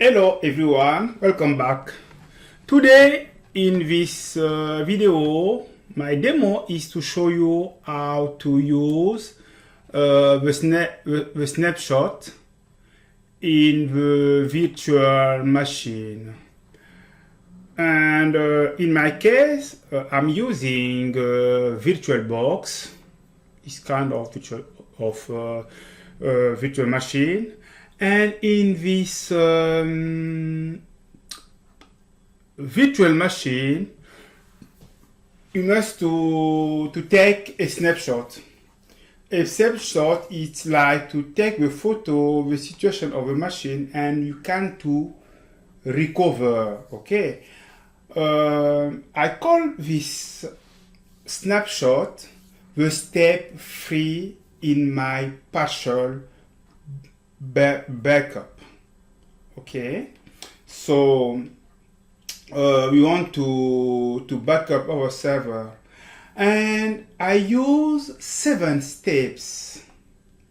Hello everyone, welcome back. Today in this video, my demo is to show you how to use the snapshot in the virtual machine. And in my case, I'm using VirtualBox. It's kind of virtual machine. And in this virtual machine, you must to take a snapshot. A snapshot is like to take the photo, the situation of the machine, and you can to recover. Okay, I call this snapshot the step 3 in my partial backup. Okay, so we want to back up our server, and I use 7 steps.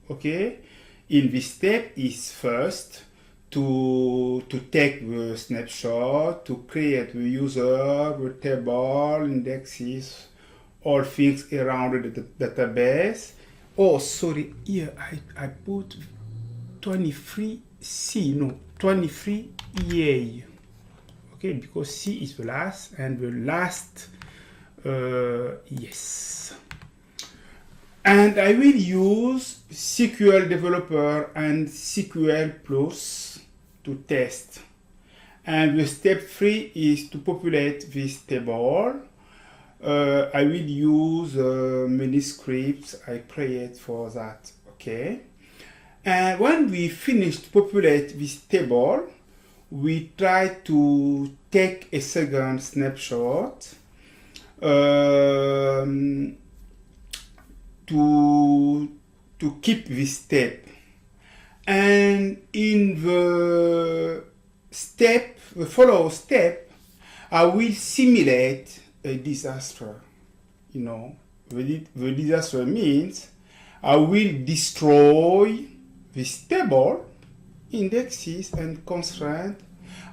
Okay, in this step is first to take the snapshot, to create the user, the table, indexes, all things around the database. Oh, sorry, here I put 23C, no, 23EA. Okay, because C is the last, and the last, yes. And I will use SQL Developer and SQL Plus to test. And the step 3 is to populate this table. I will use many scripts I create for that. Okay. And when we finish to populate this table, we try to take a second snapshot to keep this step. And in the follow step, I will simulate a disaster. You know, the disaster means I will destroy this table, indexes and constraint.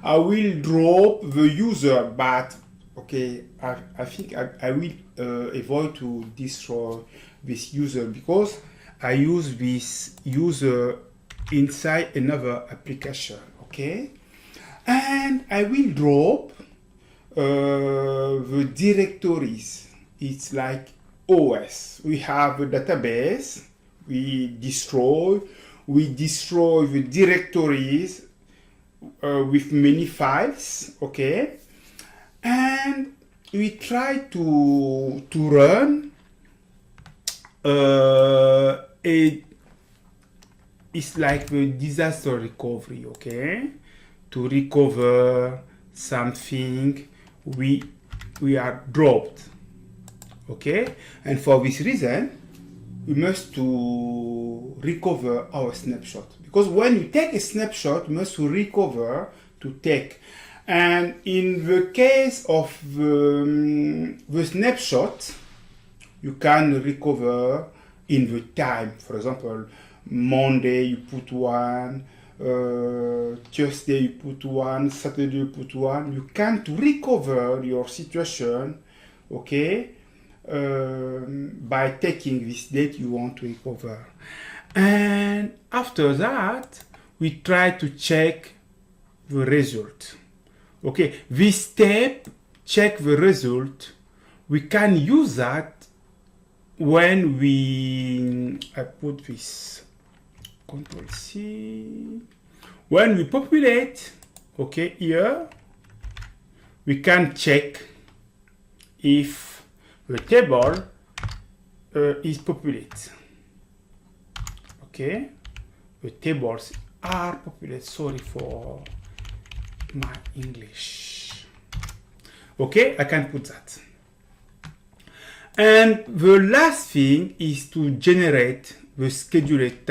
I will drop the user, but okay, I think I will avoid to destroy this user because I use this user inside another application. Okay, and I will drop the directories. It's like OS. We have a database. We destroy the directories with many files, okay, and we try to run it's like the disaster recovery, okay, to recover something we are dropped, okay, and for this reason we must to recover our snapshot, because when you take a snapshot, you must recover to take. And in the case of the snapshot, you can recover in the time. For example, Monday you put one, Tuesday you put one, Saturday you put one. You can to recover your situation, okay, by taking this date you want to recover. And after that, we try to check the result. Okay, this step, check the result, we can use that when I put this Control C. When we populate, okay, here, we can check if the table is populated. Okay, the tables are populated. Sorry for my English. Okay, I can put that. And the last thing is to generate the scheduled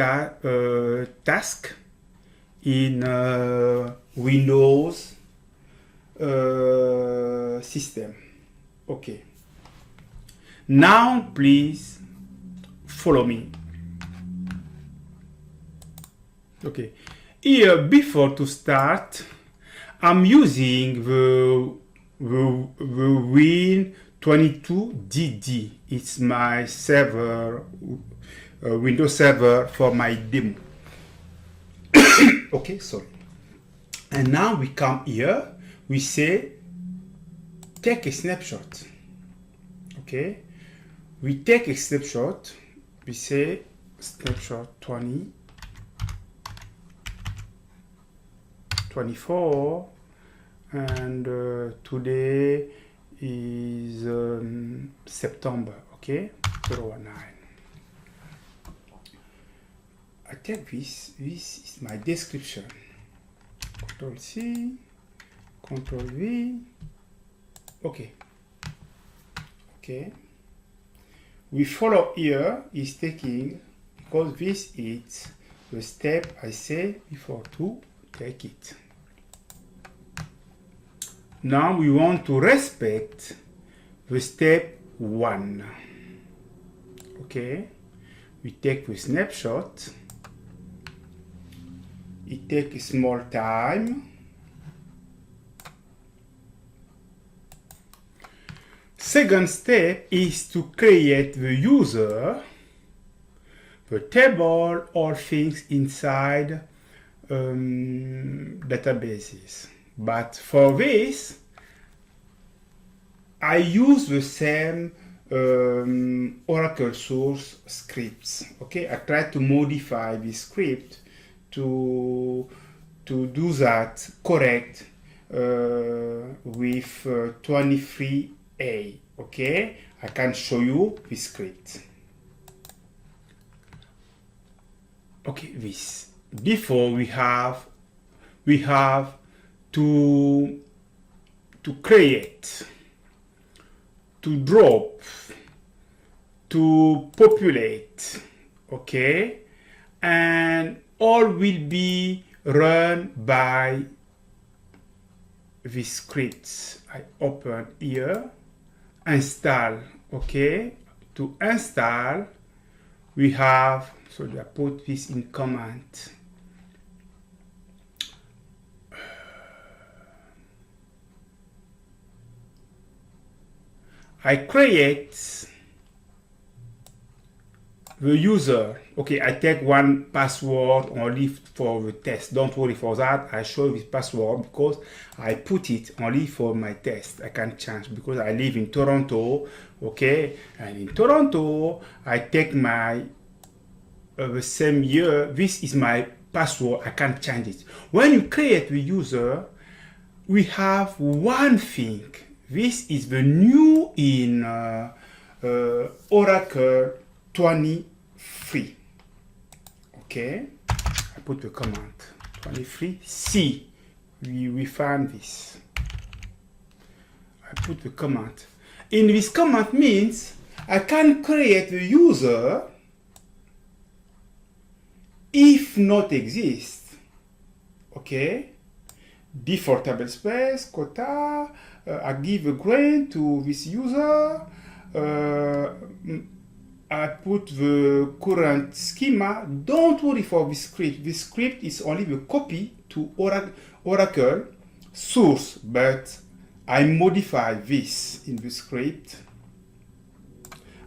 task in Windows system. Okay. Now, please follow me. Okay. here, before to start, I'm using the Win22DD. It's my server, Windows server for my demo. Okay, sorry. And now we come here, we say, take a snapshot. Okay, we take a snapshot, we say snapshot 24, and today is September, okay, 09. I take this is my description. Control C, Control V, okay. Okay, we follow here is taking, because this is the step I say before to take it. Now we want to respect the step 1. Okay, we take the snapshot. It takes a small time. Second step is to create the user, the table, all things inside databases. But for this, I use the same Oracle source scripts. Okay, I try to modify the script to do that correct with 23A. Okay, I can show you the script. Okay, this before we have to create, to drop, to populate, okay, and all will be run by the scripts. I open here, install, okay. To install, we have, so I put this in command. I create the user. Okay, I take one password only for the test. Don't worry for that. I show this password because I put it only for my test. I can change because I live in Toronto. Okay, and in Toronto, I take my the same year. This is my password. I can't change it. When you create the user, we have one thing. This is the new in Oracle 23. Okay, I put the command 23C. We find this. I put the command. In this command means I can create the user if not exist. Okay, default table space quota. I give a grade to this user. I put the current schema. Don't worry for this script. This script is only the copy to Oracle source, but I modify this in the script.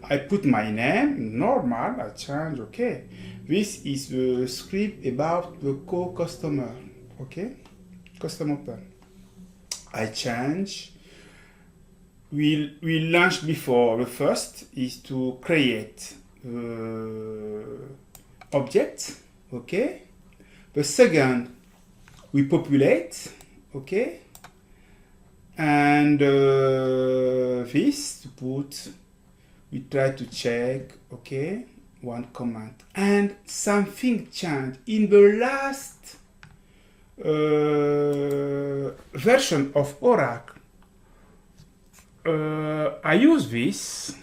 I put my name, normal, I change, okay. This is the script about the co-customer, okay. Custom open. I change. We launched before. The first is to create object, okay. The second, we populate, okay. And this to put, we try to check, okay, one command. And something changed in the last version of Oracle. I use this.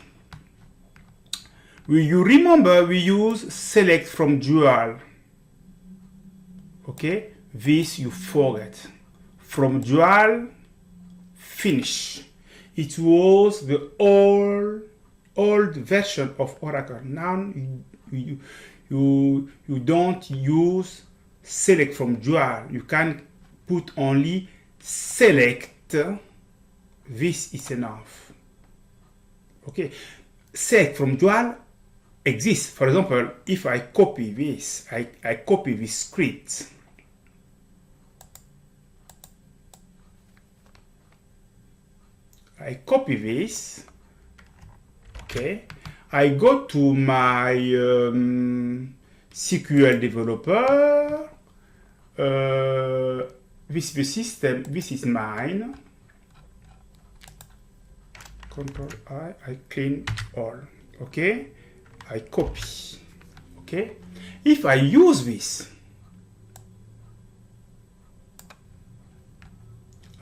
You remember we use select from dual. Okay, this you forget. From dual, finish. It was the old version of Oracle. Now you don't use select from dual. You can put only select. This is enough. Okay, select from dual exists. For example, if I copy this, I copy this script. I copy this. Okay, I go to my SQL developer. This is the system. This is mine. Control I clean all. Okay, I copy. Okay, if I use this,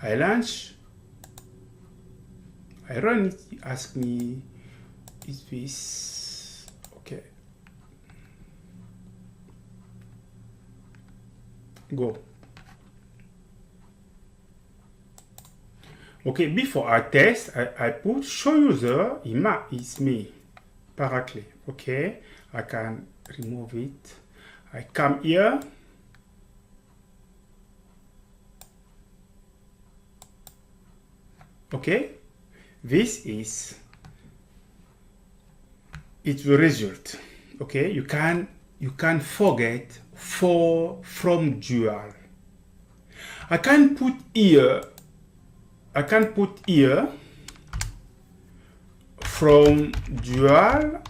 I launch. I run it. Ask me, is this okay? Go. Okay, before I test, I put show user, is me, Paraclet. Okay, I can remove it. I come here. Okay, this is it's the result. Okay, you can forget from dual. I can put here from dual,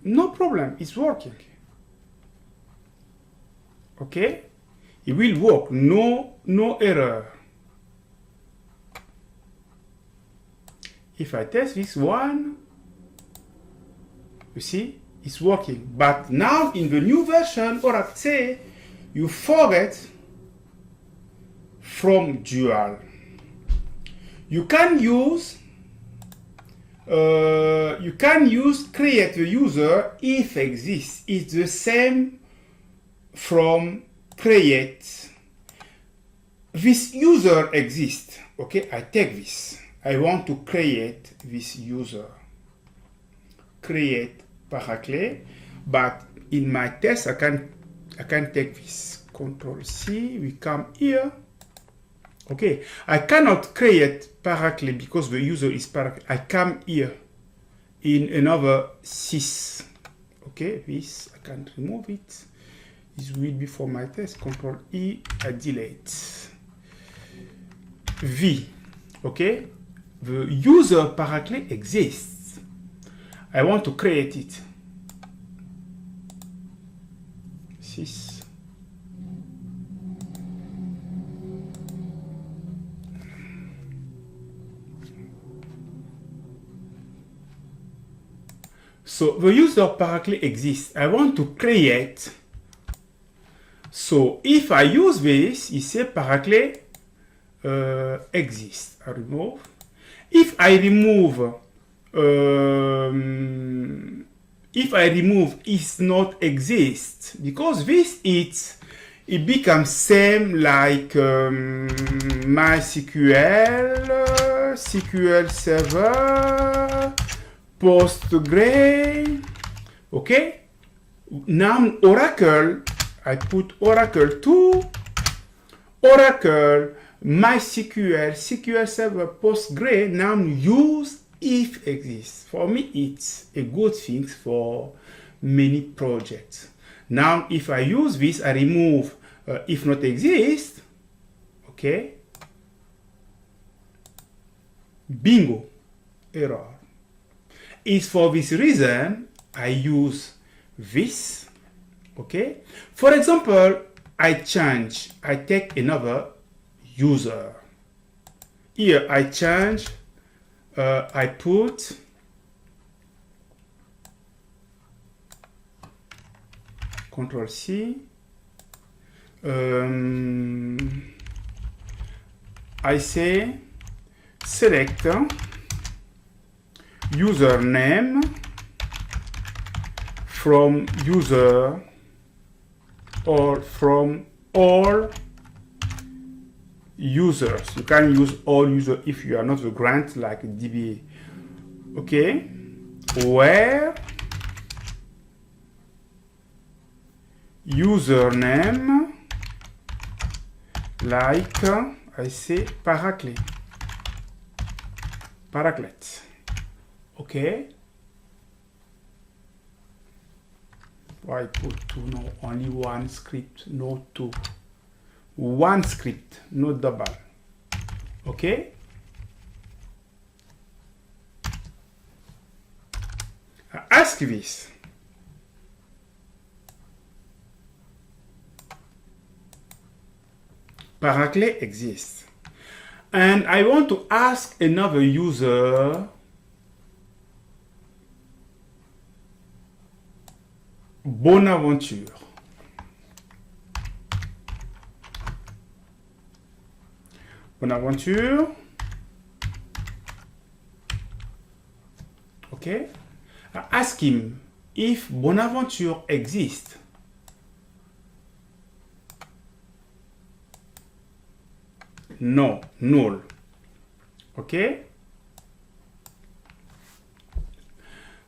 no problem, it's working. Okay, it will work, no error. If I test this one, you see, it's working. But now in the new version, Oracle say you forget from dual. You can use create the user if exists. It's the same from create. This user exists. Okay, I take this. I want to create this user. Create Paraclet, but in my test I can take this. Control C. We come here. Okay, I cannot create Paraclet because the user is Paraclet. I come here in another sys. Okay, this I can remove it. This will be for my test. Control E, I delete. V. Okay, the user Paraclet exists. I want to create it. Sys. So the user Paraclet exists. I want to create. So if I use this, it says Paraclet exists. I remove. If I remove, it's not exist, because this it becomes same like MySQL, SQL Server, Postgre. Okay, now Oracle, I put Oracle 2, Oracle, MySQL, SQL Server, Postgre, now use if exists. For me, it's a good thing for many projects. Now, if I use this, I remove if not exist. Okay. Bingo, error. It's for this reason I use this. Okay. For example, I take another user. Here I change. I put Control C. I say select username from user or from all users. You can use all users if you are not the grant like DBA. Okay, where username like I say Paraclet. Okay. Why put two? No, only one script, no two. One script, no double. Okay. Ask this. Paraclet exists. And I want to ask another user Bonaventure. Bonaventure. Okay. Ask him if Bonaventure exists. No, null. Okay.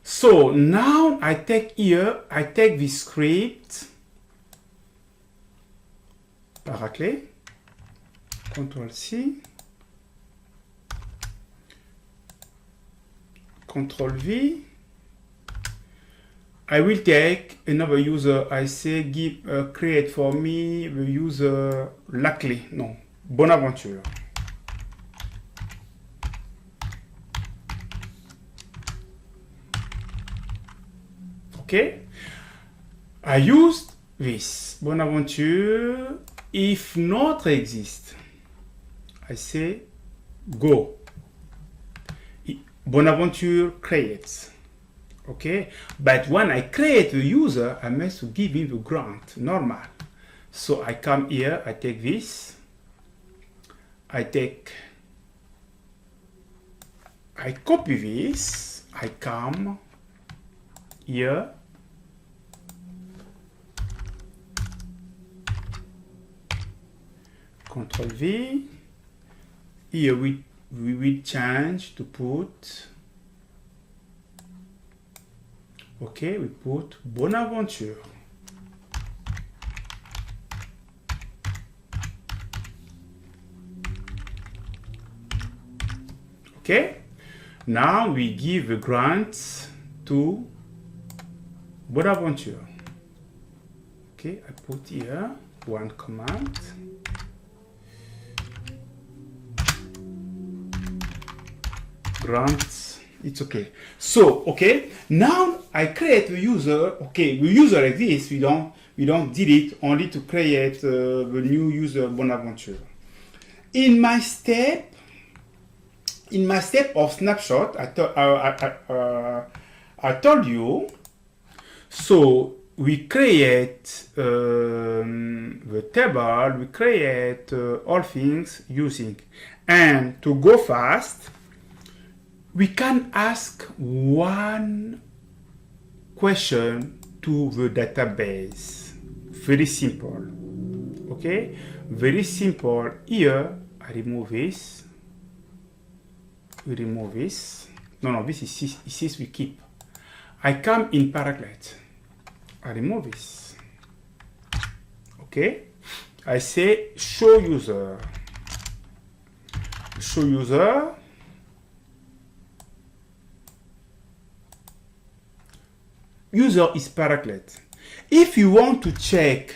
So now I take this script, Paraclet, Ctrl C, Ctrl V. I will take another user. I say create for me the user Laclé. No, Bonaventure. Okay, I used this Bonaventure. If not exist, I say go. Bonaventure creates. Okay, but when I create a user, I must give him the grant normal. So I come here, I take this, I copy this, I come here, Ctrl V. Here we will change to put, okay, we put Bonaventure. Okay, now we give a grant to Bonaventure. Okay, I put here one command. Grant, it's okay. So, okay, now I create a user. Okay, the user exists. We don't delete, only to create the new user Bonaventure. In my step of snapshot, I told you. So we create the table. We create all things using, and to go fast, we can ask one question to the database. Very simple. Okay, very simple. Here I remove this. We remove this. No, this is we keep. I come in Paraclet. I remove this. Okay, I say show user. Show user. User is Paraclet. If you want to check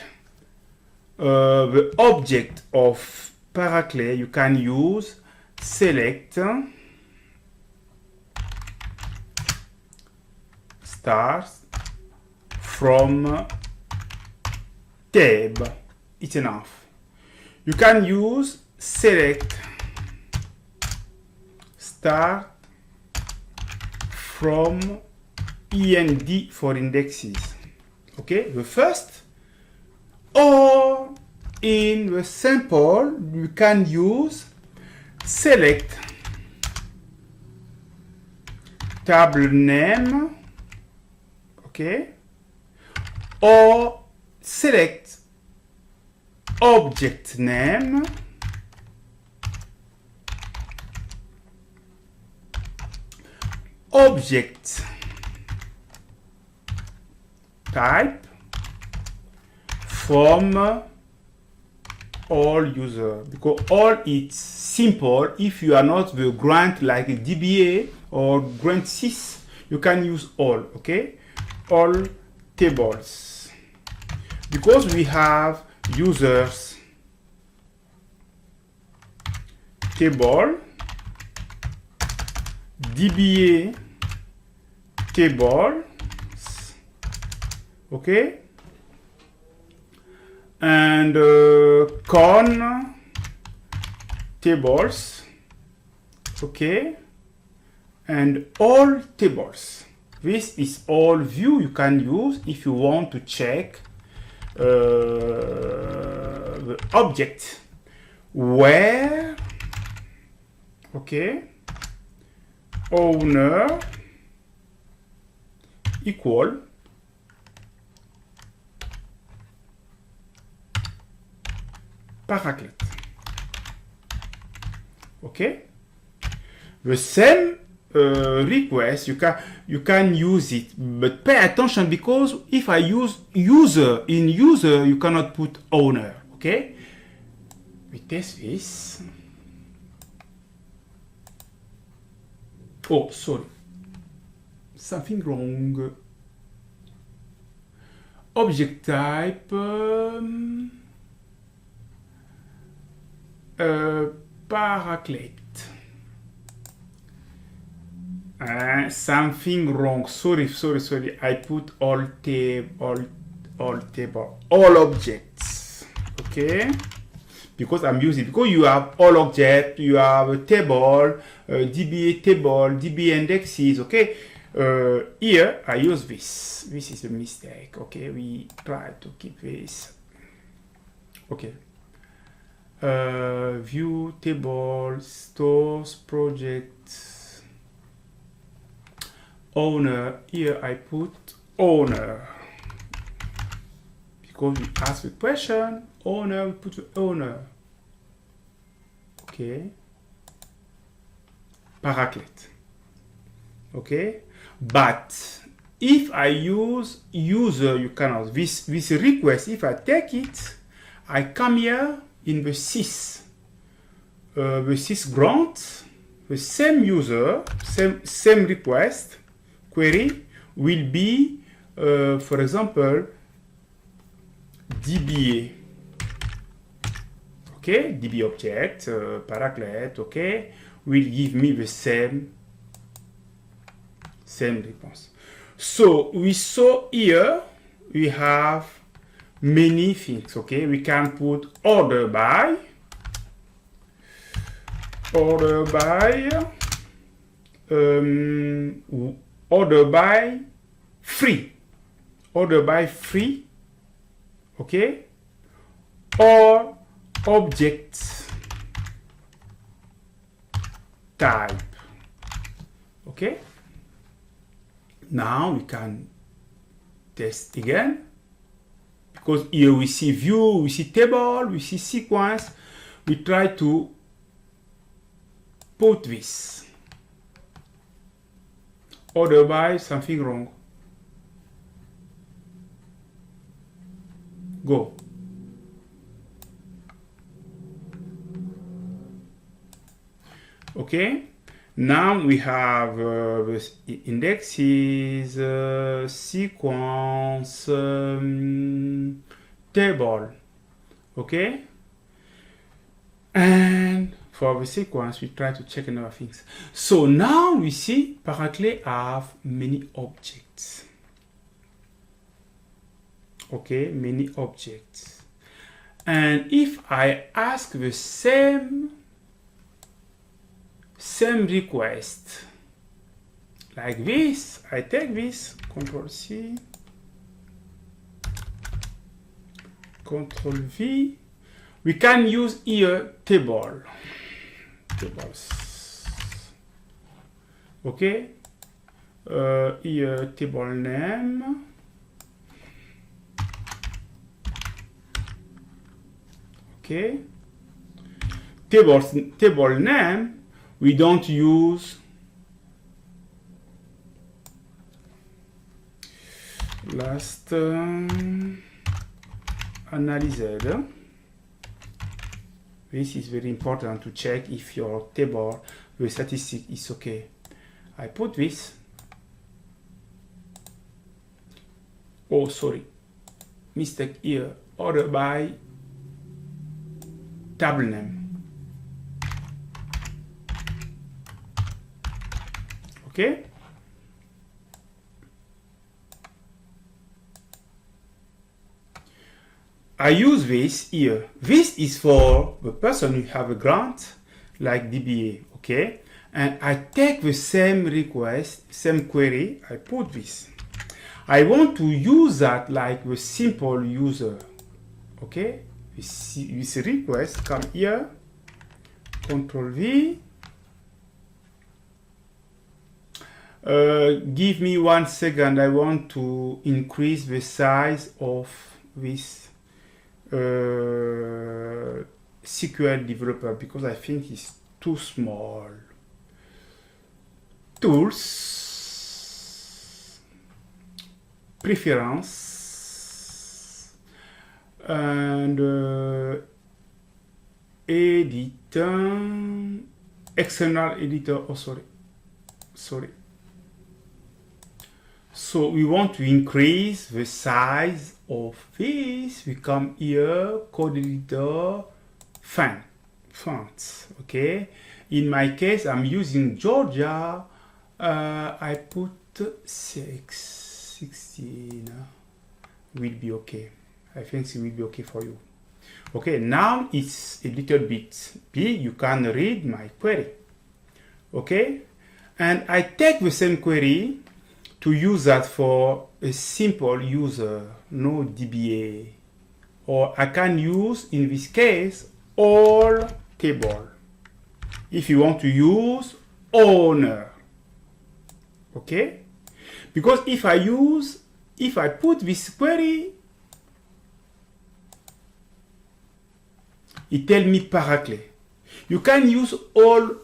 the object of Paraclet, you can use select stars from tab. It's enough. You can use select start from END for indexes. Okay, the first, or in the sample you can use select table name, okay, or select object name, object type, from all user, because all it's simple. If you are not the grant like DBA or grant sys, you can use all. Okay, all tables, because we have users table, DBA table, okay, and con tables, okay, and all tables. This is all view you can use if you want to check the object where, okay, owner equal Paraclet. Okay, the same request you can use it, but pay attention, because if I use user, in user you cannot put owner. Okay, we test this. Oh, sorry, something wrong. Object type Paraclet. Something wrong. Sorry. I put all table, all objects. Okay, because I'm using, because you have all objects, you have a table, DBA table, DBA indexes. Okay, here I use this. This is a mistake. Okay, we try to keep this. Okay. View table, stores, projects, owner. Here I put owner, because we ask the question owner, we put the owner. Okay, Paraclet. Okay, but if I use user, you cannot. This request, if I take it, I come here in the sys grant, the same user, same request query will be, for example, DBA. Okay, DB object, Paraclet, okay, will give me the same response. So we saw here we have many things. Okay, we can put order by order by free, okay, or object type. Okay, now we can test again, because here we see view, we see table, we see sequence. We try to put this order by, something wrong. Go. Okay, now we have this indexes, sequence, table. Okay, and for the sequence we try to check another things. So now we see Paraclet have many objects. Okay, many objects, and if I ask the same request like this, I take this, Control C, Control V. We can use here tables. Okay, here table name. Okay, table name. We don't use last analyzer. This is very important to check if your table with statistic is okay. I put this. Oh, sorry, mistake here. Order by table name. Okay. I use this here. This is for the person who have a grant like DBA, okay? And I take the same request, same query, I put this. I want to use that like the simple user, okay? This request come here, Control V. Give me 1 second, I want to increase the size of this SQL developer because I think it's too small. Tools, preference, and editor, external editor. Oh, sorry. So we want to increase the size of this. We come here, code editor, fonts. Okay. In my case, I'm using Georgia. I put 16. Will be okay. I think it will be okay for you. Okay. Now it's a little bit big. You can read my query. Okay. And I take the same query to use that for a simple user, no DBA. Or I can use, in this case, all table. If you want to use owner, okay? Because if I put this query, it tells me Paraclet. You can use all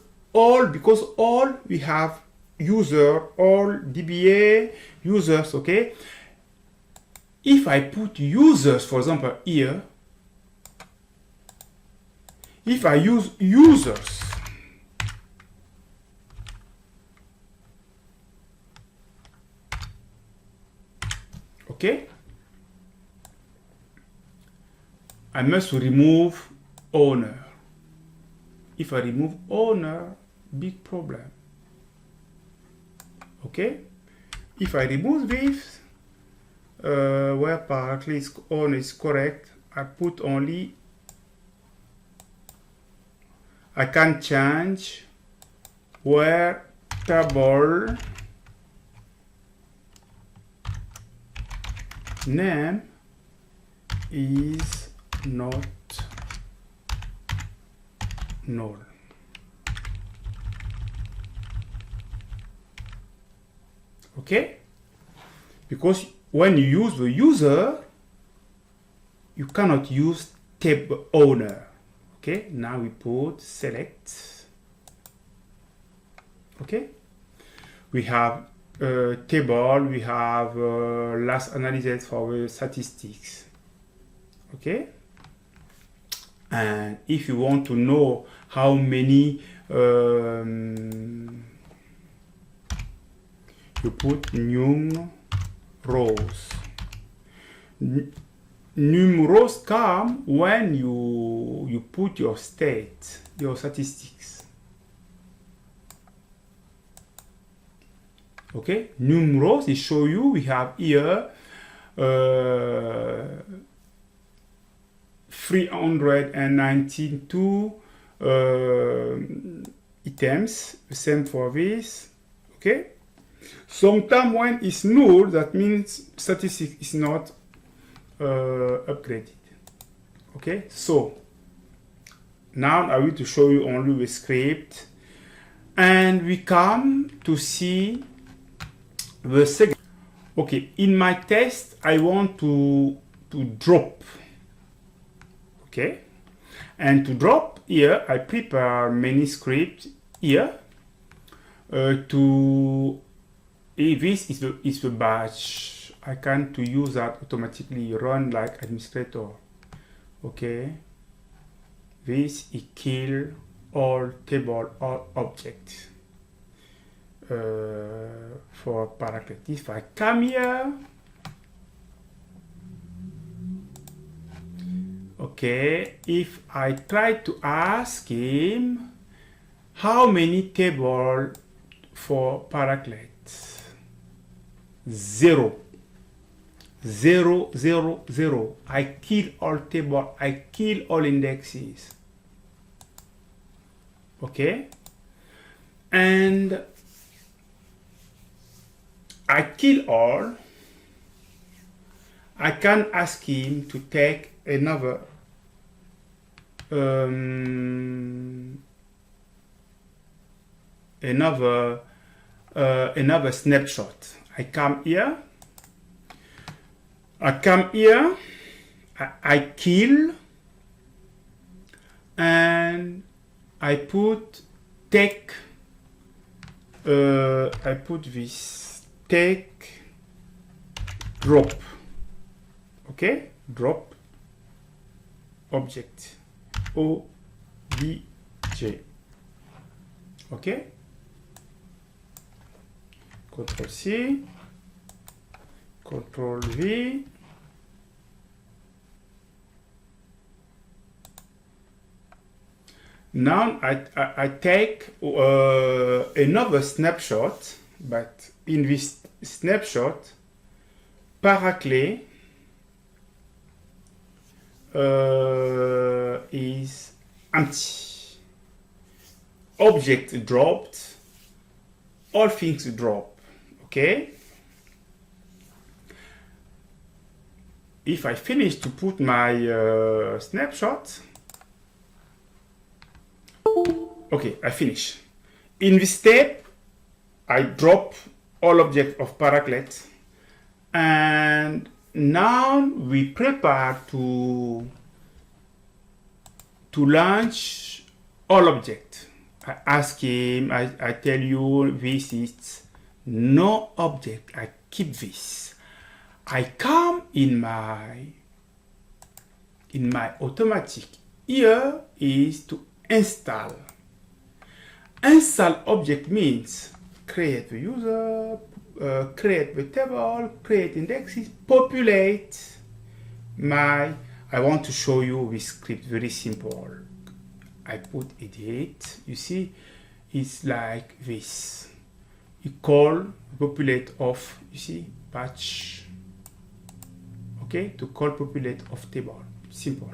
because all we have user, all DBA users, okay? If I put users, for example, here, if I use users, okay, I must remove owner. If I remove owner, big problem. Okay, if I remove this, where Paraclet on is correct, I put only, I can change where table name is not null. Okay, because when you use the user, you cannot use table owner. Okay, now we put select. Okay, we have table, we have last analysis for the statistics. Okay, and if you want to know how many you put num rows. Num rows come when you put your state, your statistics. Okay, num rows, it show you we have here 392 items, same for this. Okay, sometimes when it's null, that means statistic is not upgraded. Okay, so now I will to show you only the script, and we come to see the second. Okay, in my test I want to drop. Okay, and to drop here I prepare many scripts here to if this is the batch, I can to use that automatically run like administrator. Okay, this is kill all table or object for Paraclet. If I come here, okay, if I try to ask him how many table for Paraclet, 0. 0, 0, 0. I kill all table, I kill all indexes. Okay, and I kill all. I can ask him to take another another snapshot. I come here, I kill, and I put take, I put this take drop. Okay, drop object obj. Okay, Ctrl C, Ctrl V. Now I take another snapshot, but in this snapshot, Paraclet is empty. Object dropped, all things drop. Okay. If I finish to put my snapshot, okay, I finish. In this step, I drop all objects of Paraclet, and now we prepare to launch all objects. I ask him, I tell you this is no object, I keep this. I come in my automatic. Here is to install. Install object means create the user, create the table, create indexes, populate my. I want to show you this script, very simple. I put edit, you see, it's like this. You call populate of, you see, patch. Okay, to call populate of table, simple.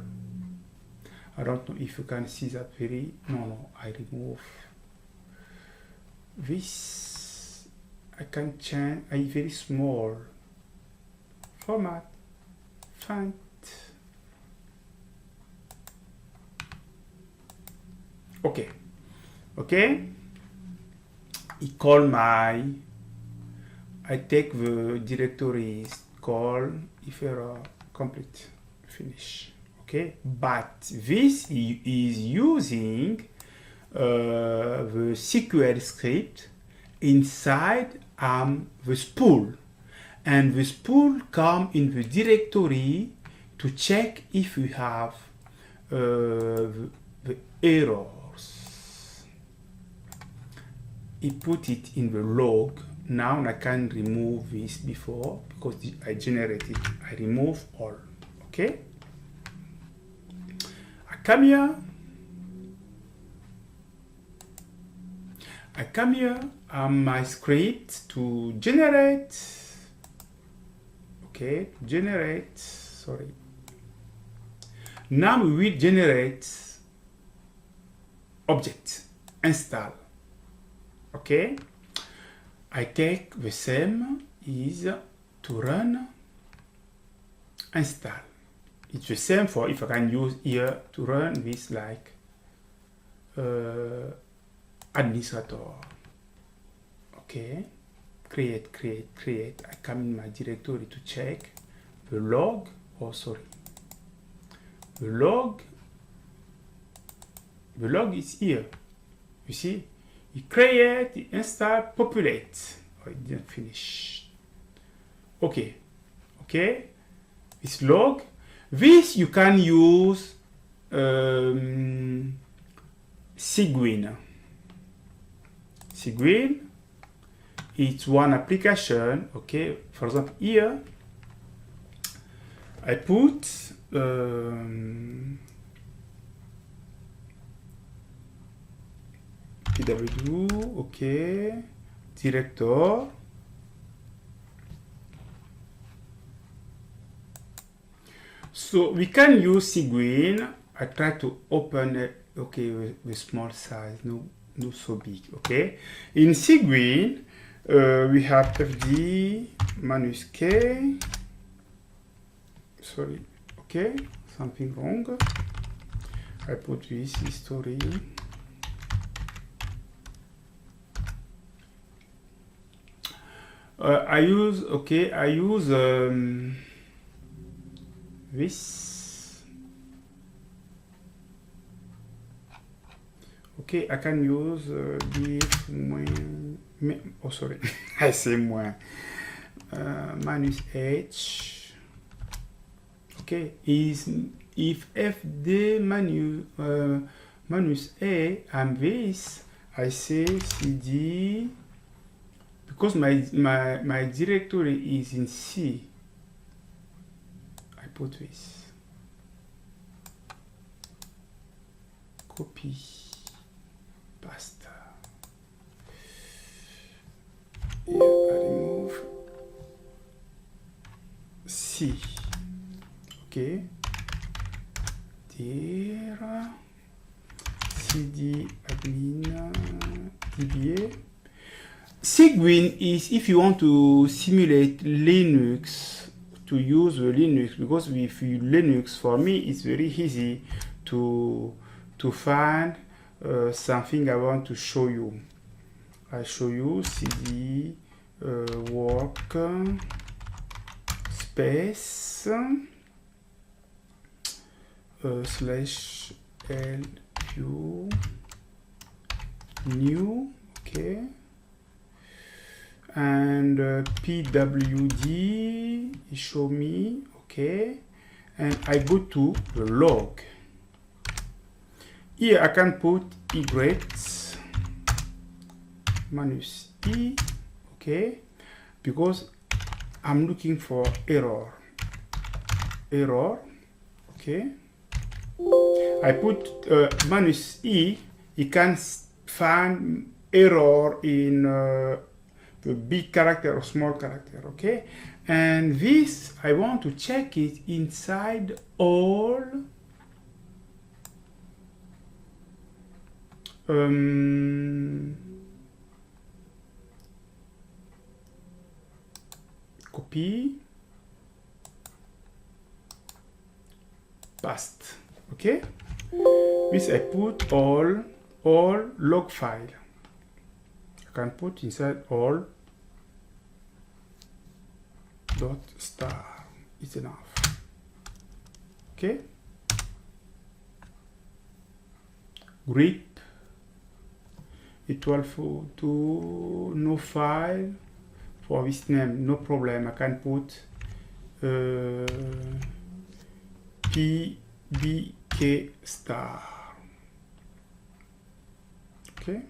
I don't know if you can see that very, no, I remove this. I can change, I very small, format, font. Okay, okay, I call my, I take the directories, call, if error, complete, finish. Okay, but this is using the SQL script inside the spool, and the spool come in the directory to check if we have the errors. I put it in the log. Now I can remove this before because I generated. I remove all. Okay. I come here. I come here on my script to generate. Okay, generate. Sorry. Now we will generate object install. Okay. I take the same is to run install. It's the same for if I can use here to run this like administrator. Okay, create. I come in my directory to check the log. Oh, sorry. The log is here. You see, you create, you install, populate. Oh, it didn't finish. Okay, okay. It's log. This you can use Cygwin. Cygwin, it's one application. Okay, for example, here I put PW, okay, director. So we can use Cygwin. I try to open it, okay, with small size, no so big, okay. In Cygwin, we have FD minus K. Sorry, okay, something wrong. I put this history. I use this. Okay, I can use diff oh sorry, I say moins minus h. Okay, is if fd minus a and this, I say cd, because my directory is in C. I put this. Copy. Paste. Here I remove C. Okay. There. CD admin DBA. Cygwin is if you want to simulate Linux, to use Linux, because with Linux, for me it's very easy to find something I want to show you. I show you cd work space slash lq new, okay, and pwd show me, okay, and I go to the log. Here I can put y minus e, okay, because I'm looking for error, okay. I put minus e, you can find error in the big character or small character, okay. And this I want to check it inside all copy, paste, okay. This I put all log file. I can put inside all dot star. It's enough, okay. Grep equal to no file for this name, no problem. I can put pbk star, okay.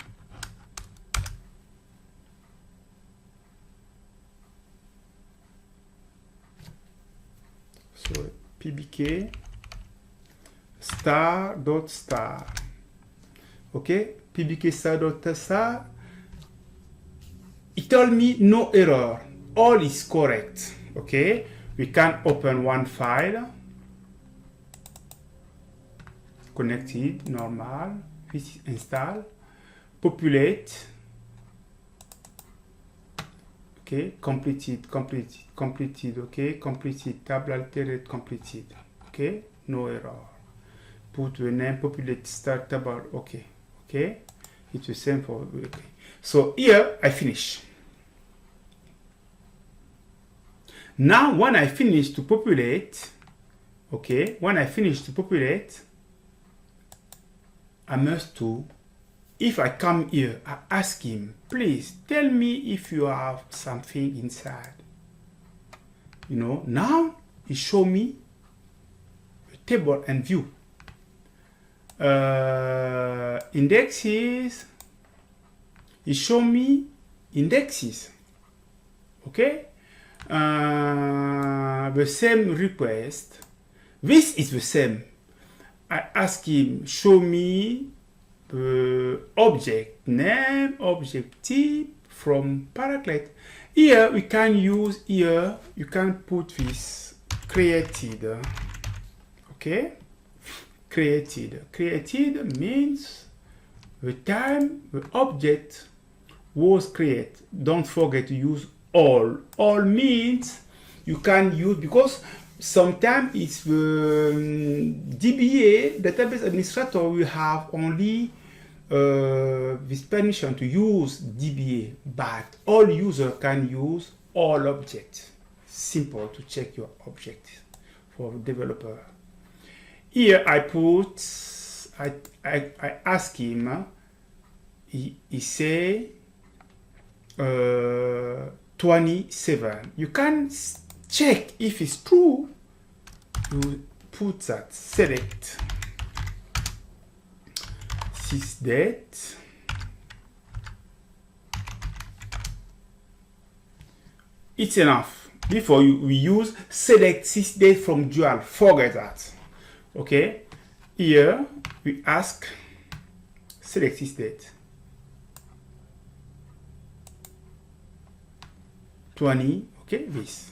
So pbk star dot star, okay. pbk star dot star, it told me no error, all is correct, okay. We can open one file, connected, normal, this install, populate, okay, completed, okay, completed, table altered, completed, okay, no error. Put the name, populate, start table, okay, it's the same for, okay. So here I finish. Now when I finish to populate, okay, I must to, if I come here, I ask him, please tell me if you have something inside. You know, now he show me table and view. Indexes, it show me indexes. Okay, the same request. This is the same. I ask him show me the object name, object type from Paraclet. Here we can use, here you can put this created. Okay, created means the time the object was created. Don't forget to use all. All means you can use, because sometimes it's the DBA, database administrator, will have only this permission to use DBA, but all users can use all objects. Simple to check your object for developer. Here I put, I ask him, he say 27. You can check if it's true. You put that, select sysdate, it's enough. Before we use select sysdate from dual, forget that. Okay, here we ask select sysdate 20. Okay, this.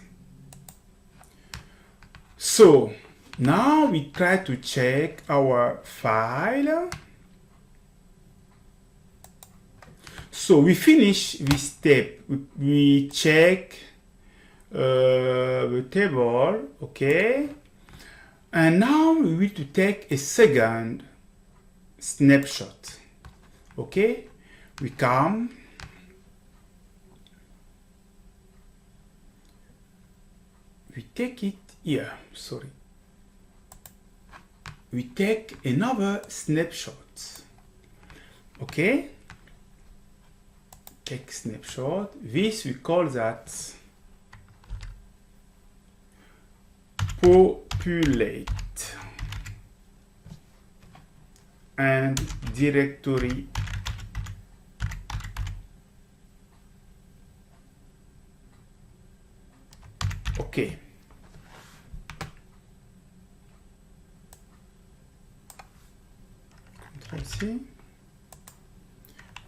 So now we try to check our file. So we finish this step. We check the table. Okay, and now we need to take a second snapshot. Okay, we come. We take it here, sorry. We take another snapshot. Okay, take snapshot. This we call that populate and directory. Okay. Ctrl C,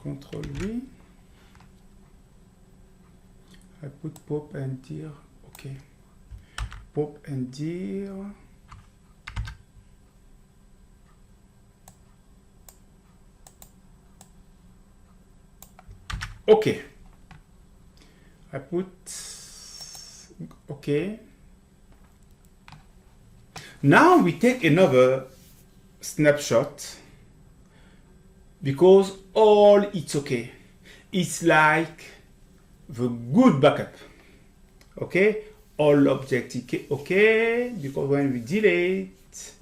Ctrl V. I put pop and dir. Okay. Pop and dir. Okay. I put. Okay. Now we take another snapshot because all it's okay. It's like the good backup. Okay. All objects okay, because when we delete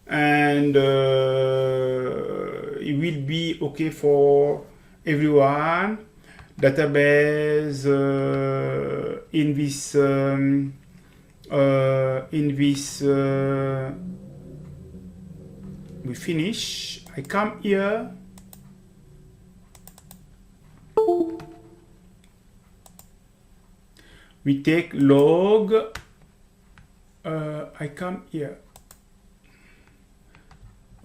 and it will be okay for everyone. Database in this we finish. I come here. We take log. I come here.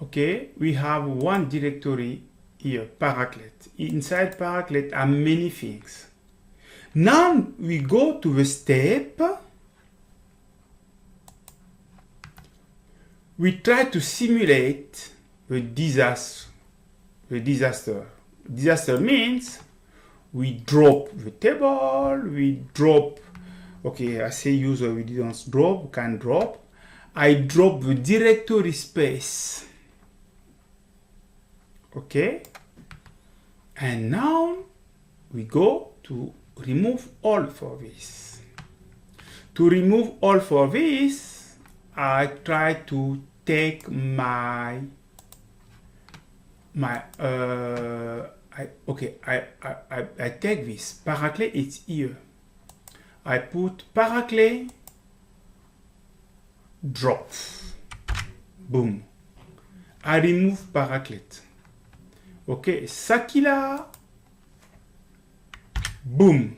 Okay, we have one directory here, Paraclet. Inside Paraclet are many things. Now we go to the step. We try to simulate the disaster. Disaster means we drop the table, we drop. Okay, I say user, we didn't drop, we can drop. I drop the directory space. Okay, and now we go to remove all for this. To remove all for this, I try to take I take this Paraclet. It's here. I put Paraclet drop. boom. I remove Paraclet. Okay, Sakila, boom.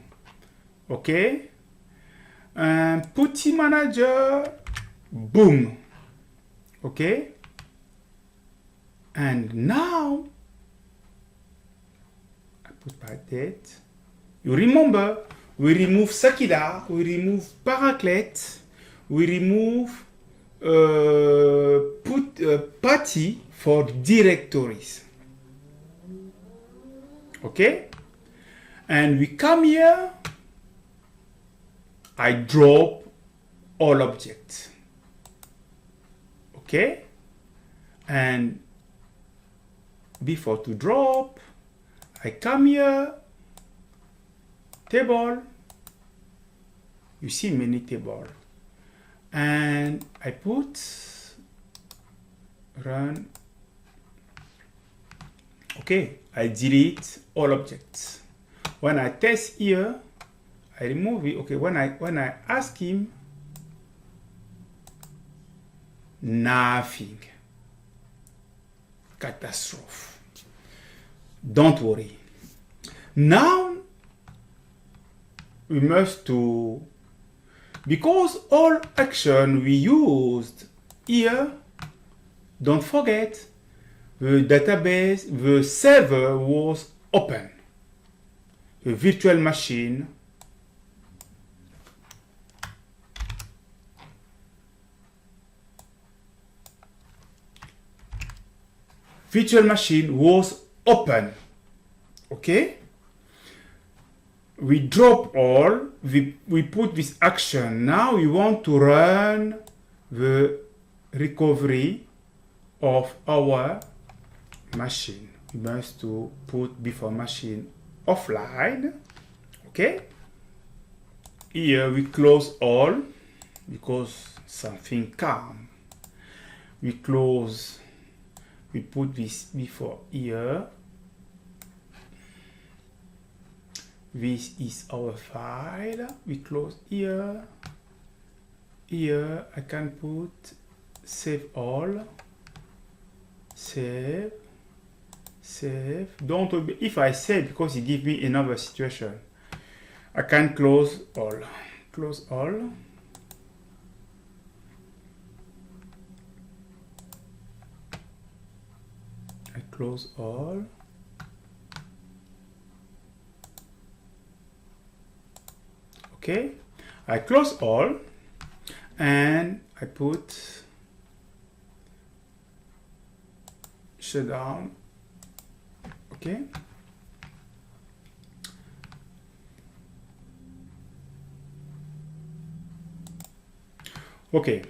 Okay, Putty Manager, boom. Okay, and now I put my date. You remember, we remove Sakila, we remove Paraclet, we remove Patty for directories. Okay, and we come here, I drop all objects. Okay, and before to drop, I come here, table, you see many table, and I put run. Okay, I delete all objects. When I test here, I remove it. Okay, when I ask him, nothing. Catastrophe. Don't worry. Now we must to, because all action we used here, don't forget the database, the server was open. The virtual machine was open. Okay, we drop all, we put this action. Now we want to run the recovery of our machine. We must to put before machine offline. Okay, here we close all because something come. We close, we put this before here. This is our file. We close here. Here I can put save all. Save. Don't, if I save, because it gives me another situation, I can close all. Close all. I close all. Okay, I close all, and I put shutdown. Okay, okay,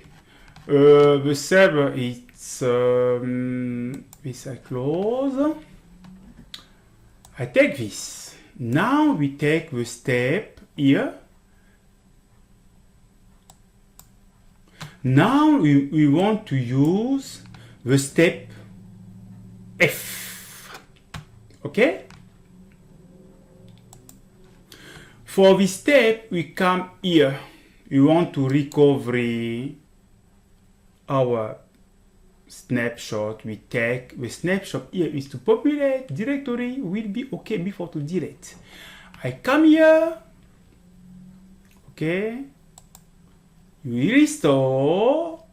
the server is this. I close. I take this. Now we take the step here. Now we want to use the step F. Okay? For this step, we come here. We want to recover our snapshot. We take the snapshot here is to populate directory will be okay before to delete. I come here. Okay. We restore.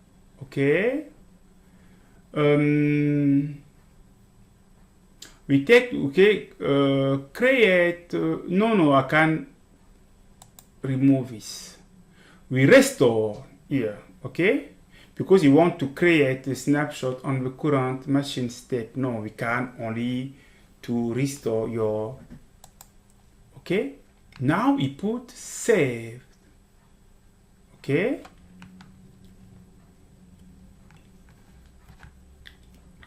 Okay. We take, okay, create, no, I can remove this. We restore here, okay? Because you want to create a snapshot on the current machine step. No, we can only to restore your, okay? Now we put save, okay?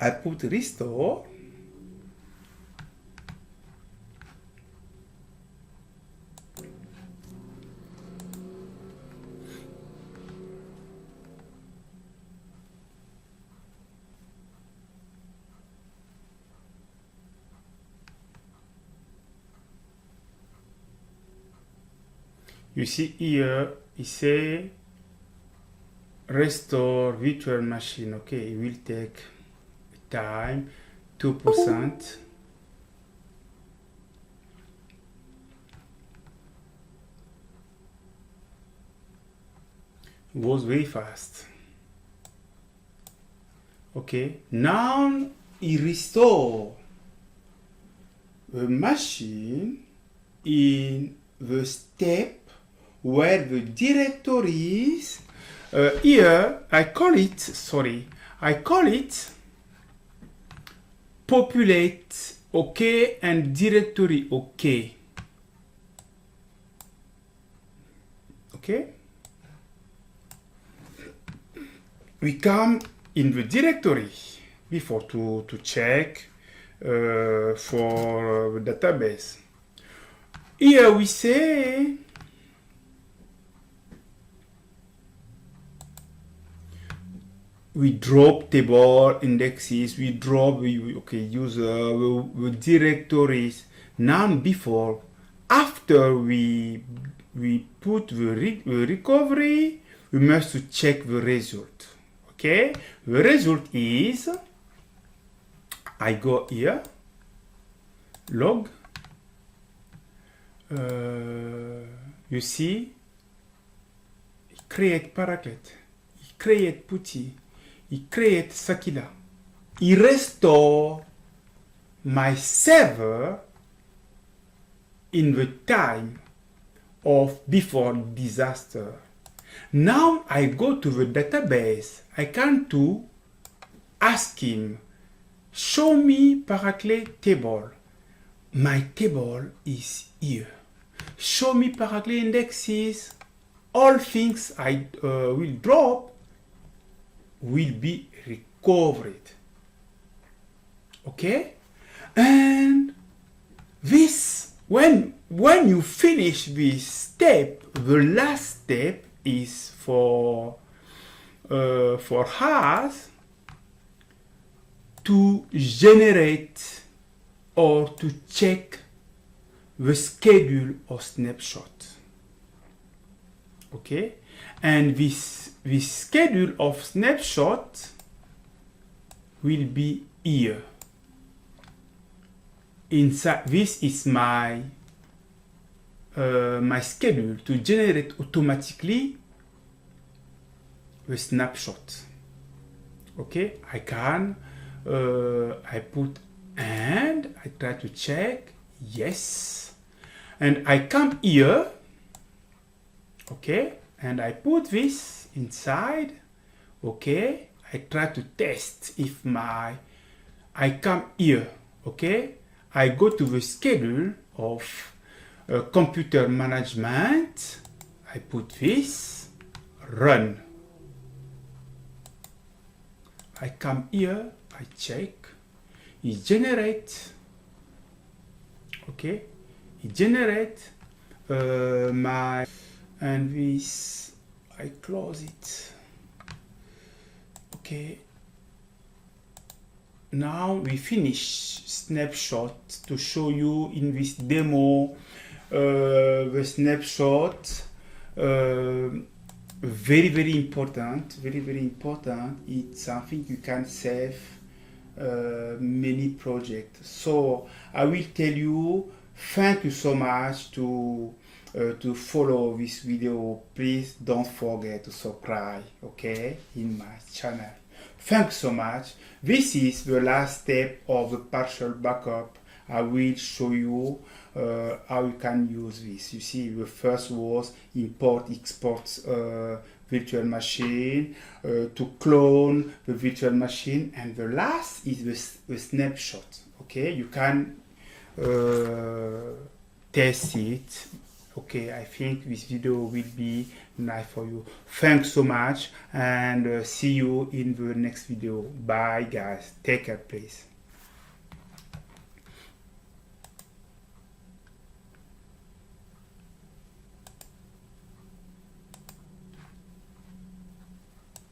I put restore. You see here, it say restore virtual machine. Okay, it will take time, 2%. Was very fast. Okay, now it restore the machine in the step where the directory is. Here I call it populate okay and directory okay. Okay, we come in the directory before to check for the database. Here we say we drop table indexes, we drop user the directories. Now before, after we put the recovery, we must check the result. Okay, the result is, I go here, log, you see, create Paraclet, create Putty, create Sakila, restore my server in the time of before disaster. Now I go to the database. I can to ask him, show me Paraclet table. My table is here. Show me Paraclet indexes. All things I will drop will be recovered. Okay? And this, when you finish this step, the last step is for us to generate or to check the schedule of snapshot. Okay, and this schedule of snapshot will be here. Inside this is my my schedule to generate automatically the snapshot. Okay, I can I put and I try to check yes, and I come here. Okay, and I put this inside. Okay, I try to test if I come here. Okay, I go to the schedule of computer management. I put this, run. I come here, I check, it generates. Okay, it generates my, and this, I close it. Okay, now we finish snapshot to show you in this demo the snapshot. Very important, very important. It's something you can save many projects. So I will tell you, thank you so much to follow this video. Please don't forget to subscribe, okay, in my channel. Thanks so much. This is the last step of the partial backup. I will show you how you can use this. You see, the first was import, export virtual machine, to clone the virtual machine, and the last is the snapshot. Okay, you can test it. Okay, I think this video will be nice for you. Thanks so much, and see you in the next video. Bye guys, take care please.